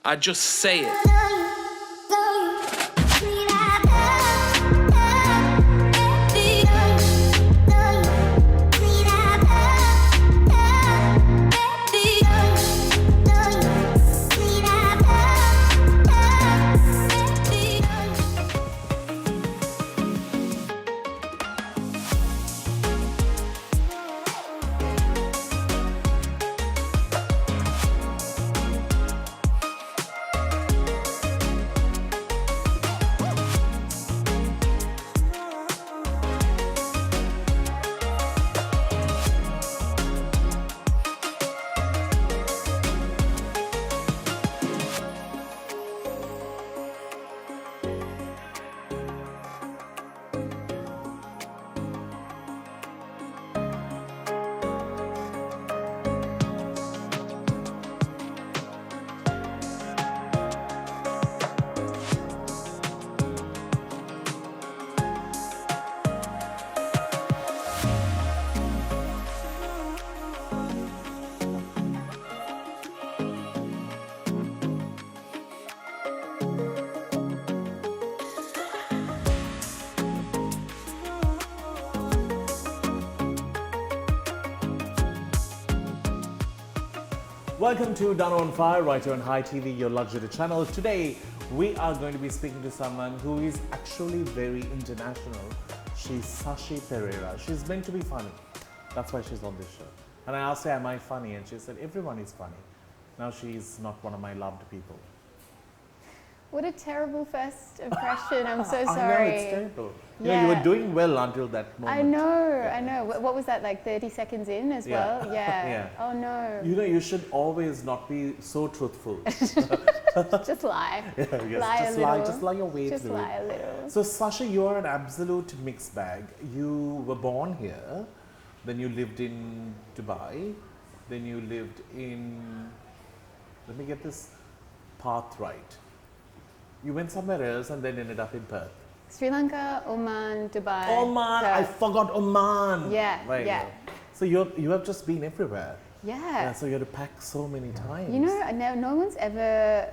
I just say it. Welcome to Danu on Fire, right here on Hi TV, your luxury channel. Today, we are going to be speaking to someone who is actually very international. She's Sashi Perera. She's meant to be funny. That's why she's on this show. And I asked her, am I funny? And she said, everyone is funny. Now she's not one of my loved people. What a terrible first impression. I'm so I sorry. know, it's terrible. Yeah. You know, you were doing well until that moment. I know. What was that, like 30 seconds in as well? Yeah. Yeah. Oh no. You know, you should always not be so truthful. Just lie. Yeah, yes, Lie a little. just lie your way Just through lie it. a little. So Sashi, you are an absolute mixed bag. You were born here, then you lived in Dubai, then you lived in, let me get this path right. You went somewhere else and then ended up in Perth. Sri Lanka, Oman, Dubai. Oman, I Perth. forgot Oman. Yeah, Right. yeah. So you have just been everywhere. Yeah. So you had to pack so many times. You know, no one's ever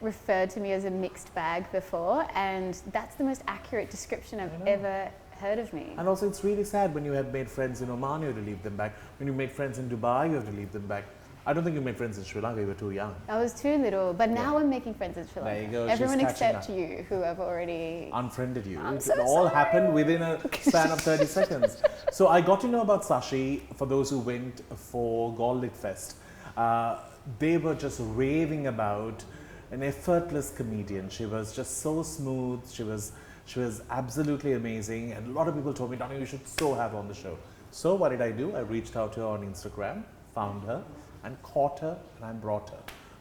referred to me as a mixed bag before, and that's the most accurate description I've ever heard of me. And also it's really sad when you had made friends in Oman, you had to leave them back. When you made friends in Dubai, you have to leave them back. I don't think you made friends in Sri Lanka, you were too young. I was too little, but now I'm making friends in Sri Lanka. There you go, Everyone she's catching except up. you, who have already... Unfriended you. I'm It so all sorry. happened within a span of 30 seconds. So I got to know about Sashi for those who went for Dialog Fest. They were just raving about an effortless comedian. She was just so smooth. She was absolutely amazing. And a lot of people told me, Danu, you should so have her on the show. So what did I do? I reached out to her on Instagram, found her, and caught her, and I brought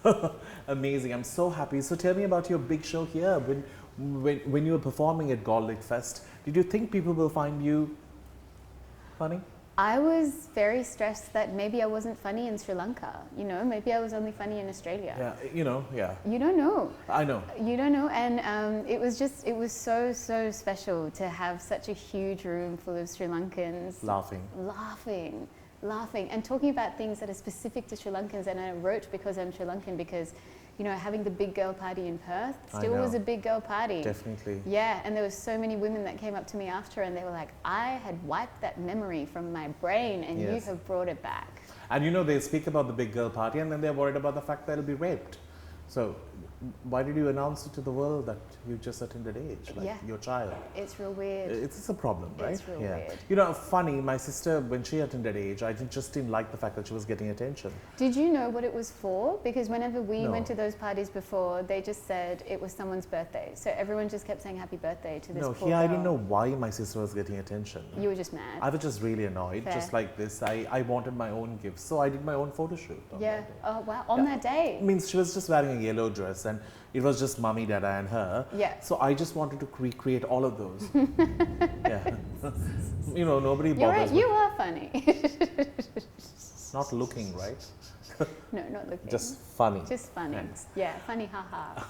her. Amazing. I'm so happy. So tell me about your big show here. When you were performing at Dialog Fest, did you think people will find you funny? I was very stressed that maybe I wasn't funny in Sri Lanka. You know, maybe I was only funny in Australia. Yeah, you know, yeah. You don't know. I know. You don't know. And it was so special to have such a huge room full of Sri Lankans. Laughing and talking about things that are specific to Sri Lankans. And I wrote because I'm Sri Lankan, because, you know, having the big girl party in Perth still was a big girl party. Definitely. Yeah, and there were so many women that came up to me after and they were like, I had wiped that memory from my brain and you have brought it back. And you know, they speak about the big girl party and then they're worried about the fact that it'll be raped. So why did you announce it to the world that you just attended age, like your child? It's real weird. It's a problem, right? It's real weird. You know, funny, my sister, when she attended age, I just didn't like the fact that she was getting attention. Did you know what it was for? Because whenever we went to those parties before, they just said it was someone's birthday. So everyone just kept saying happy birthday to this poor girl. I didn't know why my sister was getting attention. You were just mad. I was just really annoyed, Fair. just like this. I wanted my own gifts, so I did my own photo shoot. On that day. Oh wow, on that day. I mean, she was just wearing a yellow dress and it was just Mummy, Dada and her. Yeah. So I just wanted to recreate all of those. Yeah. You know, nobody You're bothers right, you are funny. Not looking, right? No, not looking. Just funny. Just funny. Thanks. Yeah, funny, haha.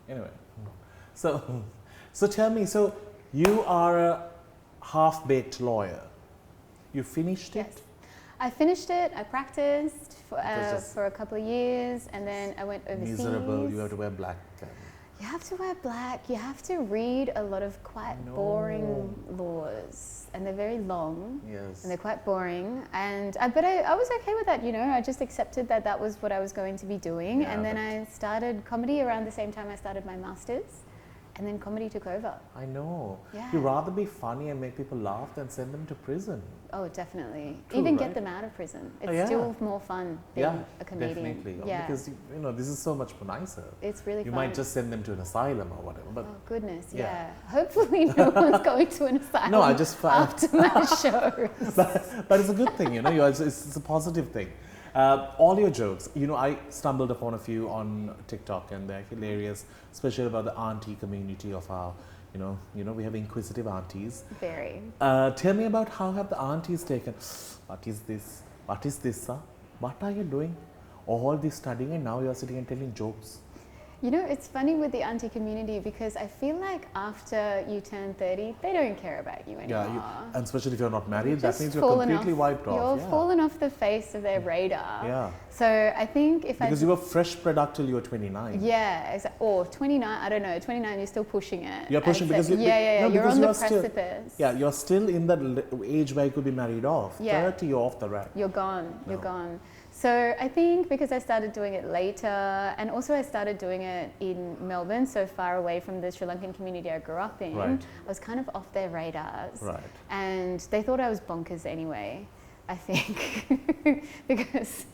Anyway, so tell me, so you are a half-baked lawyer. You finished it? Yes. I finished it, I practiced, for a couple of years, and then I went overseas. Miserable. You have to wear black. You have to wear black. You have to read a lot of quite boring laws, and they're very long. Yes. And they're quite boring. And but I was okay with that. You know, I just accepted that that was what I was going to be doing. Yeah, and then I started comedy around the same time I started my masters. And then comedy took over. I know. Yeah. You'd rather be funny and make people laugh than send them to prison. Oh, definitely. True, Even right? get them out of prison. It's yeah. still more fun being a comedian. Definitely. Yeah. Because you know, this is so much nicer. It's really You fun. might just send them to an asylum or whatever. But Oh goodness, Yeah. yeah. Hopefully no one's going to an asylum No, I just found- after my show. but it's a good thing, you know. It's a positive thing. All your jokes, you know, I stumbled upon a few on TikTok, and they're hilarious, especially about the auntie community of our, you know, we have inquisitive aunties. Very. Tell me about how have the aunties taken? What is this? What is this, sir? What are you doing? All this studying, and now you're sitting and telling jokes. You know, it's funny with the auntie community because I feel like after you turn 30, they don't care about you anymore. Yeah, and especially if you're not married, that Just means you're fallen completely wiped off. You're fallen off the face of their radar. Yeah. So I think if Because you were fresh product till you were 29. Yeah, or 29, I don't know, 29, you're still pushing it. You're pushing because Yeah, no, you're because on the you're still- precipice. Yeah, you're still in that age where you could be married off. Yeah. 30, you're off the rack. You're gone, you're No. gone. So I think because I started doing it later, and also I started doing it in Melbourne, so far away from the Sri Lankan community I grew up in, Right. I was kind of off their radars. Right. And they thought I was bonkers anyway, I think, because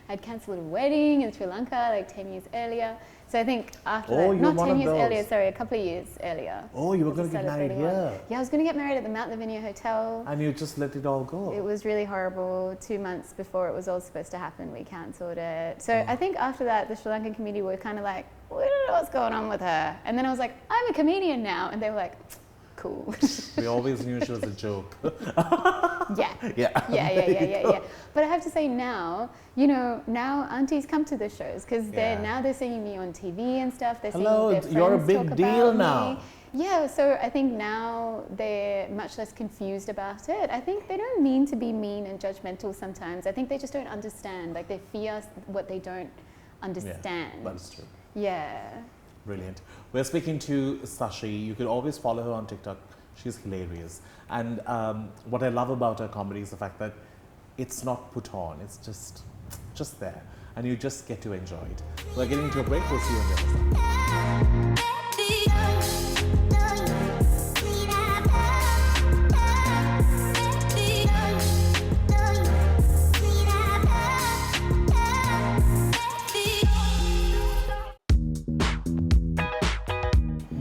I'd cancelled a wedding in Sri Lanka like 10 years earlier. So I think after Oh, that, you're not one 10 of years those. earlier, sorry, a couple of years earlier. Oh, you were I going just to get started married 31. here. Yeah, I was going to get married at the Mount Lavinia Hotel. And you just let it all go. It was really horrible. 2 months before it was all supposed to happen, we cancelled it. So Oh. I think after that, the Sri Lankan community were kind of like, we don't know what's going on with her. And then I was like, I'm a comedian now. And they were like, cool. We always knew she was a joke. Yeah. Yeah. Yeah. But I have to say now, you know, now aunties come to the shows because Yeah. they're seeing me on TV and stuff. They're Hello, seeing their you're a friends big talk deal about now. me. Yeah, so I think now they're much less confused about it. I think they don't mean to be mean and judgmental sometimes. I think they just don't understand. Like they fear what they don't understand. Yeah, that's true. Yeah. Brilliant. We're speaking to Sashi. You could always follow her on TikTok. She's hilarious. And what I love about her comedy is the fact that it's not put on. It's just there. And you just get to enjoy it. We're getting to a break. We'll see you on the other side.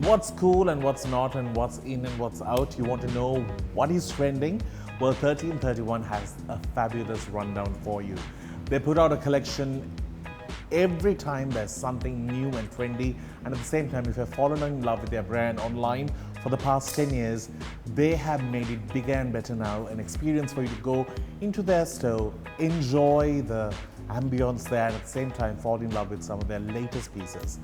What's cool and what's not, and what's in and what's out. You want to know what is trending? Well, 1331 has a fabulous rundown for you. They put out a collection every time there's something new and trendy, and at the same time, if you've fallen in love with their brand online for the past 10 years, they have made it bigger and better now, an experience for you to go into their store, enjoy the ambience there, and at the same time fall in love with some of their latest pieces.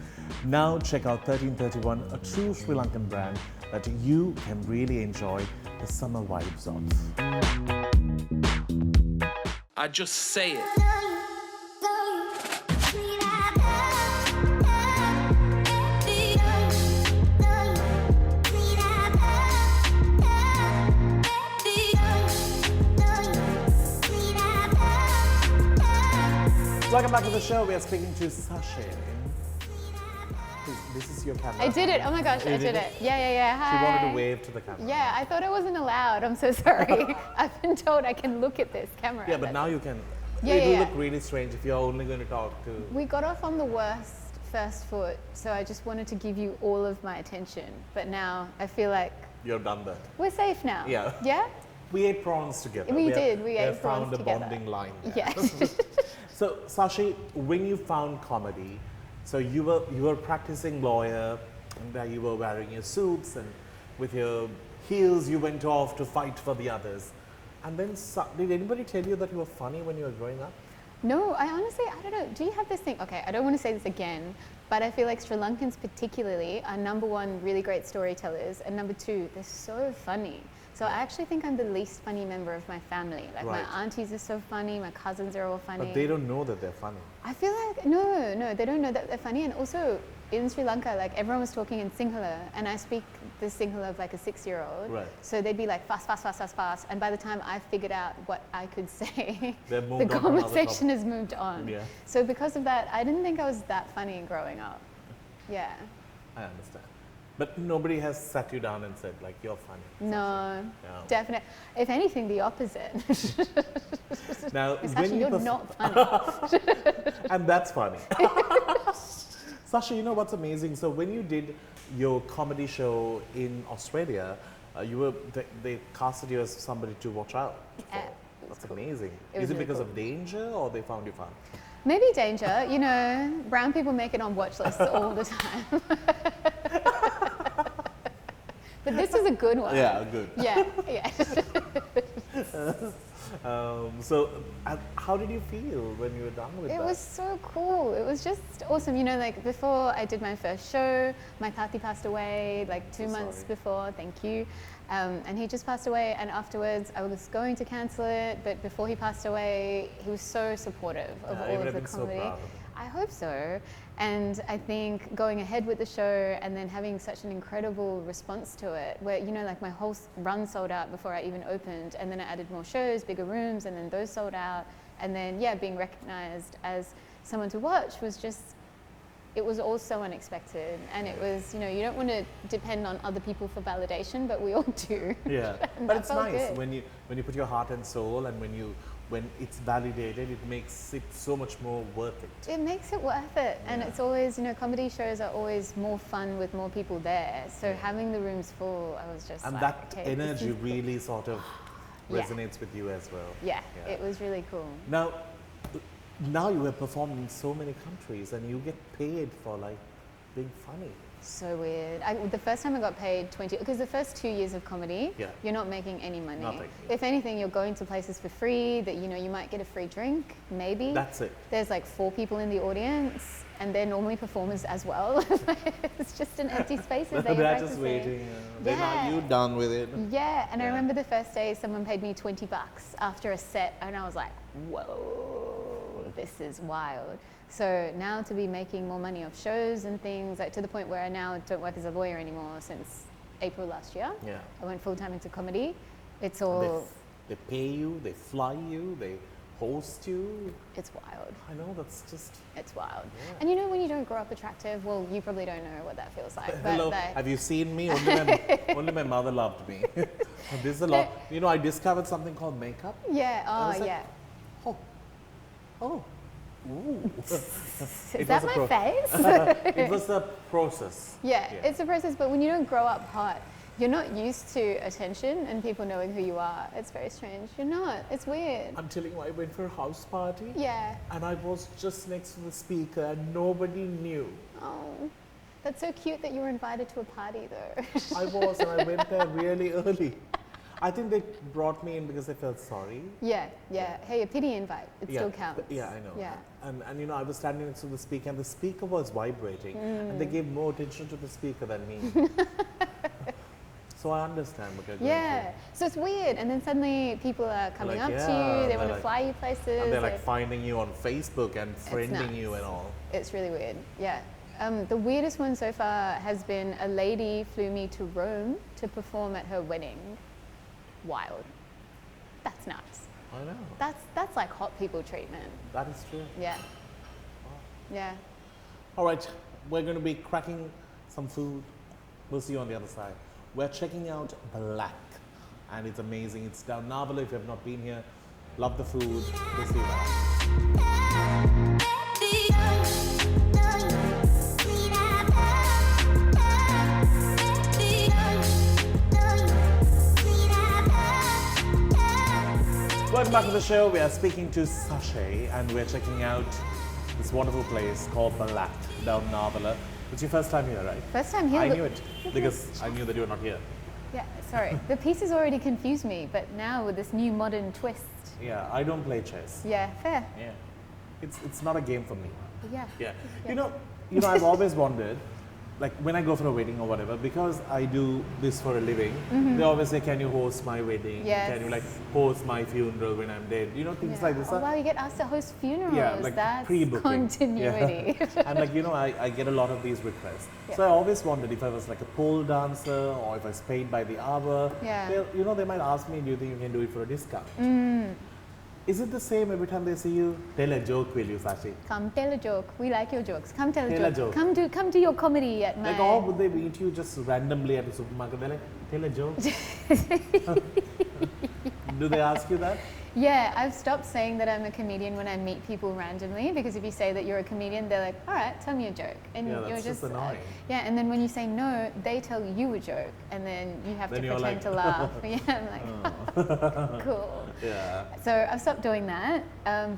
Now check out 1331, a true Sri Lankan brand that you can really enjoy the summer vibes of. I just say it. Welcome back to the show. We are speaking to Sashi. This is your camera. I did it. Oh my gosh, You I did it. Yeah. Hi. She wanted to wave to the camera. Yeah, I thought I wasn't allowed. I'm so sorry. I've been told I can look at this camera. Yeah, but now you can. Yeah, it will yeah. look really strange if you're only going to talk to. We got off on the worst first foot, so I just wanted to give you all of my attention. But now I feel like You've done that. we're safe now. Yeah. Yeah? We ate prawns together. We have- did. We ate have prawns found a together. bonding line there. Yeah. So, Sashi, when you found comedy, so you were practicing lawyer, and there you were wearing your suits, and with your heels you went off to fight for the others. And then, did anybody tell you that you were funny when you were growing up? No, I honestly, I don't know. Do you have this thing? Okay, I don't want to say this again, but I feel like Sri Lankans particularly are number one, really great storytellers, and number two, they're so funny. So So I actually think I'm the least funny member of my family. Like Right. my aunties are so funny, my cousins are all funny. But they don't know that they're funny. I feel like, no, they don't know that they're funny. And also in Sri Lanka, like everyone was talking in Sinhala and I speak the Sinhala of like a 6-year-old. Right. So they'd be like fast, fast, fast, fast, fast. And by the time I figured out what I could say, They've moved the on to another conversation topic. has moved on. Yeah. So because of that, I didn't think I was that funny growing up. Yeah. I understand. But nobody has sat you down and said, like, you're funny. No, No. definitely. If anything, the opposite. Now, It's when actually, you you're not funny. and that's funny. Sashi, you know what's amazing? So when you did your comedy show in Australia, they casted you as somebody to watch out for. Yeah, it was That's cool. amazing. It was Is it really because cool. of danger or they found you fun? Maybe danger. You know, brown people make it on watch lists all the time. But this is a good one. Yeah, good. Yeah, yeah. So how did you feel when you were done with It that? was so cool. It was just awesome. You know, like before I did my first show, my tati passed away like 2 months Sorry. before, thank you. And he just passed away, and afterwards I was going to cancel it, but before he passed away, he was so supportive of Yeah, all you would of have the been so comedy. proud. I hope so. And I think going ahead with the show and then having such an incredible response to it, where, you know, like my whole run sold out before I even opened, and then I added more shows, bigger rooms, and then those sold out. And then, yeah, being recognized as someone to watch was just, it was all so unexpected. And it was, you know, you don't want to depend on other people for validation, but we all do. Yeah, And but that it's felt nice good. when you put your heart and soul, and when it's validated, it makes it so much more worth it. It makes it worth it. And Yeah. it's always, you know, comedy shows are always more fun with more people there. So having the rooms full, I was just And like, that okay, this energy is- really sort of Yeah. resonates with you as well. Yeah, Yeah. it was really cool. Now you have performed in so many countries, and you get paid for like being funny. So weird. The first time I got paid 20, because the first 2 years of comedy, Yeah. you're not making any money. Nothing. If anything, you're going to places for free that, you know, you might get a free drink, maybe. That's it. There's like 4 people in the audience, and they're normally performers as well. It's just an empty space as They're they're just practicing. waiting. Then are Yeah. you done with it? Yeah, and I Yeah. remember the first day someone paid me $20 after a set, and I was like, whoa, this is wild. So now to be making more money off shows and things, like to the point where I now don't work as a lawyer anymore since April last year. Yeah. I went full time into comedy. It's They, all, they pay you, they fly you, they host you. it's wild. I know, that's just. It's wild. Yeah. And you know when you don't grow up attractive, well, you probably don't know what that feels like. But Hello, like, have you seen me? Only my mother loved me. This is a lot. You know, I discovered something called makeup. yeah, I was oh like, yeah. Oh, ooh. Is It that was a my face? It was a process. Yeah, it's a process, but when you don't grow up hot, you're not used to attention and people knowing who you are. It's very strange. You're not. It's weird. I'm telling you, I went for a house party. Yeah. And I was just next to the speaker and nobody knew. Oh, that's so cute that you were invited to a party though. I was, and I went there really early. I think they brought me in because they felt sorry. yeah. Hey, a pity invite. It still counts. Yeah, I know. Yeah. And you know, I was standing next to the speaker, and the speaker was vibrating, and they gave more attention to the speaker than me. So I understand what you're going Yeah. So it's weird, and then suddenly people are coming like, up to yeah, you. They they're want to like- fly you places. through. And they're like finding you on Facebook and friending nuts. you and all. It's really weird. Yeah. The weirdest one so far has been a lady flew me to Rome to perform at her wedding. Wild. That's nuts. I know. That's like hot people treatment. That is true. Yeah. Yeah. All right, we're going to be cracking some food. We'll see you on the other side. We're checking out Black, and it's amazing. It's down Navala if you have not been here. Love the food. We'll see you there. Welcome back to the show. We are speaking to Sashi, and we're checking out this wonderful place called Black down Navala. It's your first time here, right? First time here. I look- knew it because I knew that you were not here. Yeah, sorry. The pieces already confused me, but now with this new modern twist. Yeah, I don't play chess. Yeah, fair. Yeah, it's not a game for me. Yeah. Yeah, you know, I've always wondered like when I go for a wedding or whatever, because I do this for a living, they always say, can you host my wedding? Yes. Can you like host my funeral when I'm dead? You know, things like this. Oh, wow, you get asked to host funerals. Yeah, like That's pre-booking. continuity. Yeah. And like, you know, I get a lot of these requests. Yeah. So I always wondered if I was like a pole dancer or if I was paid by the hour. Yeah. You know, they might ask me, do you think you can do it for a discount? Is it the same every time they see you? Tell a joke, will you, Sashi? Come tell a joke. We like your jokes. Come tell Tell a a joke. joke. Come do your comedy at my. Like, or would they meet you just randomly at the supermarket? They're like, tell a joke. Do they ask you that? Yeah, I've stopped saying that I'm a comedian when I meet people randomly, because if you say that you're a comedian, they're like, all right, tell me a joke. And Yeah, you're that's just annoying. yeah, and then when you say no, they tell you a joke, and then you have Then to you're pretend like, to laugh. Yeah, I'm like, cool. Yeah. So I've stopped doing that,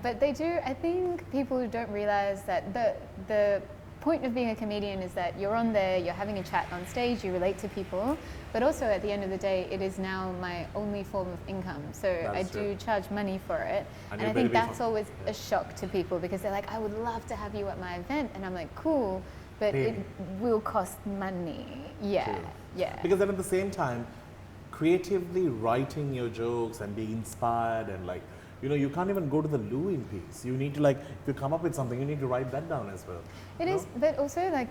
but they do. I think people don't realize that the point of being a comedian is that you're on there, you're having a chat on stage, you relate to people, but also at the end of the day, it is now my only form of income. So I do charge money for it, and I think that's always a shock to people, because they're like, I would love to have you at my event, and I'm like, cool, but it will cost money. Yeah, True. yeah. Because then at the same time, creatively writing your jokes and being inspired and like, you know, you can't even go to the loo in peace. You need to like, if you come up with something, you need to write that down as well. It is, but also like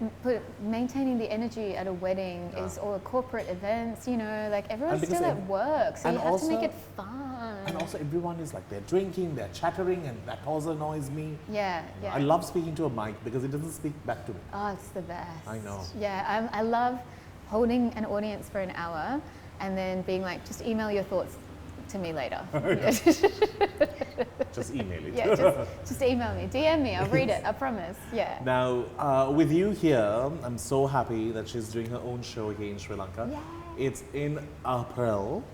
maintaining the energy at a wedding is, or corporate events, you know, like everyone's still at work, so you have to make it fun. And also everyone is like, they're drinking, they're chattering, and that also annoys me. Yeah, yeah. I love speaking to a mic because it doesn't speak back to me. Oh, it's the best. I know. Yeah, I love holding an audience for an hour and then being like, just email your thoughts to me later. Just email it. Yeah, just email me, DM me, I'll read it, I promise. Yeah. Now, with you here, I'm so happy that she's doing her own show here in Sri Lanka. Yay. It's in April.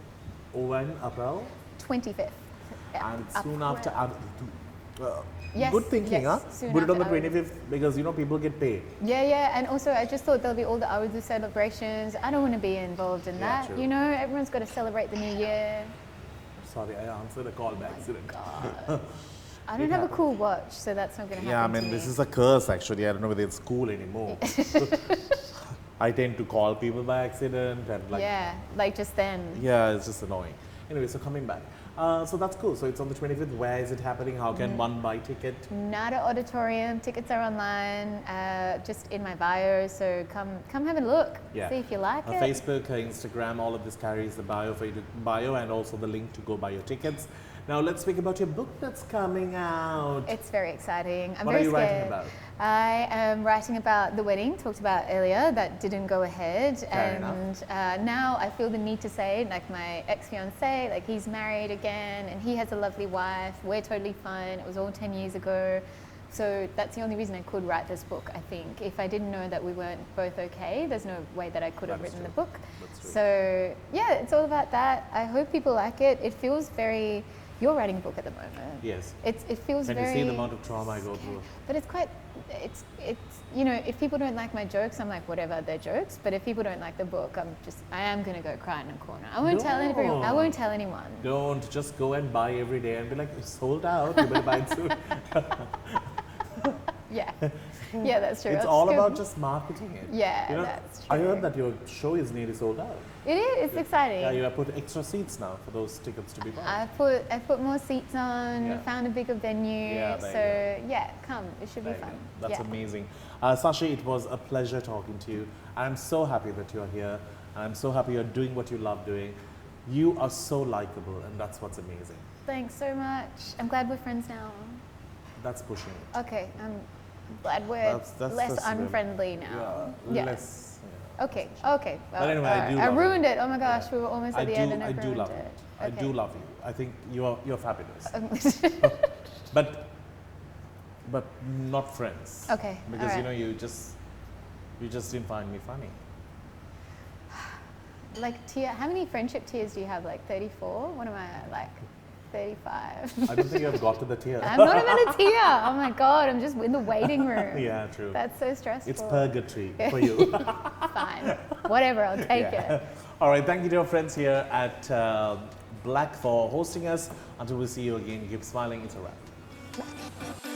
When? April? 25th. Yeah. And soon after. Yes, Good thinking, yes, huh? soon Put it on the after 25th because, you know, people get paid. Yeah, yeah, and also I just thought there'll be all the hours of celebrations. I don't want to be involved in that. true. You know, everyone's got to celebrate the new year. Sorry, I answered a call by accident. I don't have a cool watch, so that's not going to happen. Yeah, I mean, this is a curse actually. I don't know whether it's cool anymore. I tend to call people by accident and like. Yeah, like just then. Yeah, it's just annoying. Anyway, so coming back. So that's cool. So it's on the 25th. Where is it happening? How can one buy ticket? Nada Auditorium. Tickets are online, just in my bio. So come have a look. Yeah. See if you like it. Facebook, Instagram, all of this carries the bio for you to bio and also the link to go buy your tickets. Now let's speak about your book that's coming out. It's very exciting. I'm What very are you scared. writing about? I am writing about the wedding, talked about earlier, that didn't go ahead. Fair And now I feel the need to say, like my ex-fiance, like he's married again and he has a lovely wife. We're totally fine. It was all 10 years ago. So that's the only reason I could write this book, I think. If I didn't know that we weren't both okay, there's no way that I could have written the book. So yeah, it's all about that. I hope people like it. It feels very... You're writing a book at the moment. Yes. It feels Can very... you see the amount of trauma I go through? But it's quite, it's you know, if people don't like my jokes, I'm like, whatever, they're jokes. But if people don't like the book, I am going to go cry in a corner. I won't tell anyone. I won't tell anyone. Don't just go and buy every day and be like, it's sold out, you better buy it soon. Yeah. Yeah, that's true. It's That's all good. about just marketing it. Yeah, You know, that's true. I heard that your show is nearly sold out. It is, it's exciting. Yeah, you have put extra seats now for those tickets to be bought. I've put more seats on, Yeah. found a bigger venue. Yeah, there so yeah, come, it should be There you fun. go. That's yeah. amazing. Sashi, it was a pleasure talking to you. I'm so happy that you're here. I'm so happy you're doing what you love doing. You are so likable, and that's what's amazing. Thanks so much. I'm glad we're friends now. That's pushing it. Okay, I'm glad we're That's less really- unfriendly now. Yeah, less. Yeah. Okay, okay. But anyway, I do I love ruined you. it. Oh my gosh, Yeah. we were almost at the end and I I do ruined love it. you. I do love you. I think you're fabulous. But not friends. Okay, Because all you right. know you just didn't find me funny. Like how many friendship tiers do you have? Like 34? What am I like? 35. I don't think you've got to the tier. I'm not even a tier. Oh my god, I'm just in the waiting room. Yeah, true. That's so stressful. It's purgatory for you. Fine. Whatever, I'll take it. All right, thank you to our friends here at Black for hosting us. Until we see you again, keep smiling. It's a wrap.